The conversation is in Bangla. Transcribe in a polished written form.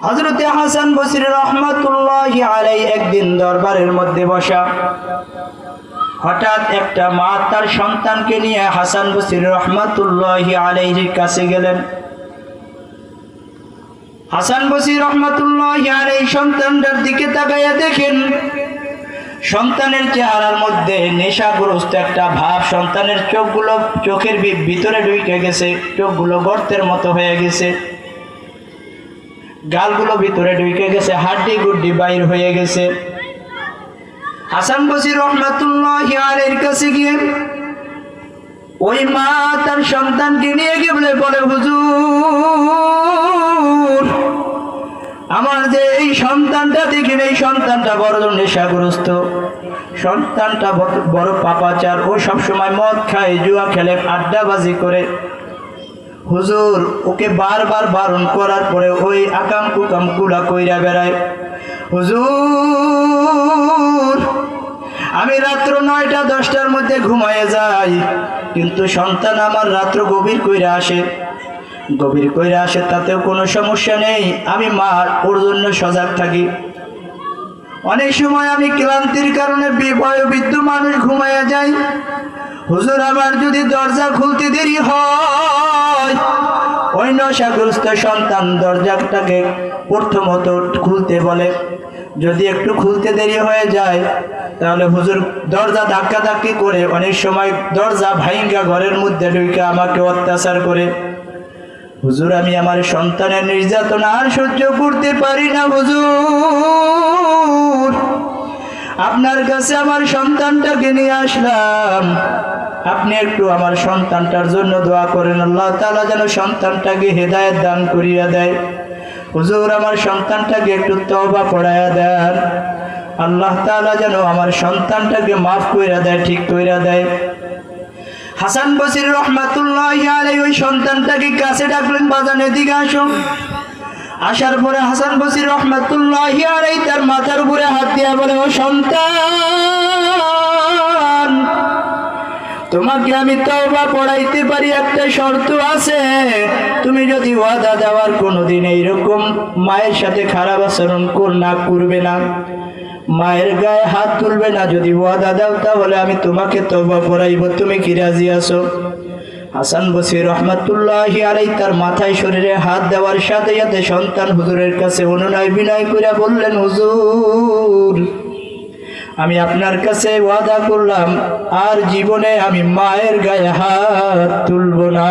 হযরত হাসান বসরি রাহমাতুল্লাহি আলাইহি একদিন দরবারের মধ্যে বসা, হঠাৎ একটা মা তার সন্তানকে নিয়ে হাসান বসরি রাহমাতুল্লাহি আলাইহির কাছে গেলেন। হাসান বসরি রাহমাতুল্লাহি আলাইহি সন্তানটার দিকে তাকাইয়া দেখেন, সন্তানের চেহারার মধ্যে নেশাগ্রস্ত একটা ভাব। সন্তানের চোখগুলো চোখের ভিতরে ঢুকে গেছে, চোখগুলো গর্তের মতো হয়ে গেছে, গালগুলো ভিতরে ঢুকে গেছে, হাড্ডি গুড্ডি বাইর হয়ে গেছে। হাসান বসরি রাহমাতুল্লাহি আলাইহির কাছে গিয়ে ওই মা তার সন্তানকে নিয়ে গিয়ে বলে, হুজুর, আমার যে এই সন্তানটা দেখেন, এই সন্তানটা বড় নেশাগ্রস্ত, সন্তানটা বড় পাপাচার, ও সবসময় মদ খায়, জুয়া খেলে, আড্ডাবাজি করে। হুজুর, ওকে বারবার বারণ করার পরে ওই আকাম কুকাম গুলা কইরা বেড়ায়। হুজুর, আমি রাত্র 9টা 10টার মধ্যে ঘুমায়ে যাই, কিন্তু সন্তান আমার রাত্র গভীর কইরা আসে, তাতেও কোনো সমস্যা নেই। আমি মা ওর জন্য সজাগ থাকি। অনেক সময় আমি ক্লান্তির কারণে বয়োবৃদ্ধ মানুষ ঘুমাইয়া যাই। হুজুর, আমার যদি দরজা খুলতে দেরি হয়, ওই নেশাগ্রস্ত সন্তান দরজাটাকে প্রথমত খুলতে বলে। যদি একটু খুলতে দেরি হয়ে যায়, তাহলে হুজুর দরজা ধাক্কাধাক্কি করে, অনেক সময় দরজা ভাঙ্গা ঘরের মধ্যে ঢুকে আমাকে অত্যাচার করে। হুজুর, আমি আমার সন্তানের নির্যাতন আর সহ্য করতে পারি না। হুজুর, আপনার কাছে আমার সন্তানটাকে নিয়ে আসলাম, আপনি একটু আমার সন্তানটার জন্য দোয়া করেন, আল্লাহ তাআলা যেন সন্তানটাকে হেদায়েত দান করিয়া দেয়। হুজুর, আমার সন্তানটাকে একটু তওবা পড়াইয়া দেন, আল্লাহ তাআলা যেন আমার সন্তানটাকে মাফ কইরা দেয়, ঠিক কইরা দেয়। হাসান বসরি রাহমাতুল্লাহি আলাইহি ওই সন্তানটাকে কাছে ডাকলেন, বাজান এদিকে আসো। আসার পরে হাসান বসরি রাহমাতুল্লাহি আলাইহি তার মাথার উপরে হাত দিয়া বলে, ও সন্তান, তোমাকে আমি তওবা পড়াইতে পারি, একটা শর্ত আছে। তুমি যদি ওয়াদা দেওয়ার কোনোদিন এইরকম মায়ের সাথে খারাপ আচরণ করবে না, মায়ের গায়ে হাত তুলবে না, যদি ওয়াদা দাও, তাহলে আমি তোমাকে তওবা পড়াইব। তুমি কি রাজি আছো? হাসান বসরি রাহমাতুল্লাহি আলাইহি তার মাথায় শরীরে হাত দেওয়ার সাথে সাথে সন্তান হুজুরের কাছে অনুনয় বিনয় করে বললেন, হুজুর, আমি আপনার কাছে ওয়াদা করলাম আর জীবনে আমি মায়ের গায়ে হাত তুলব না।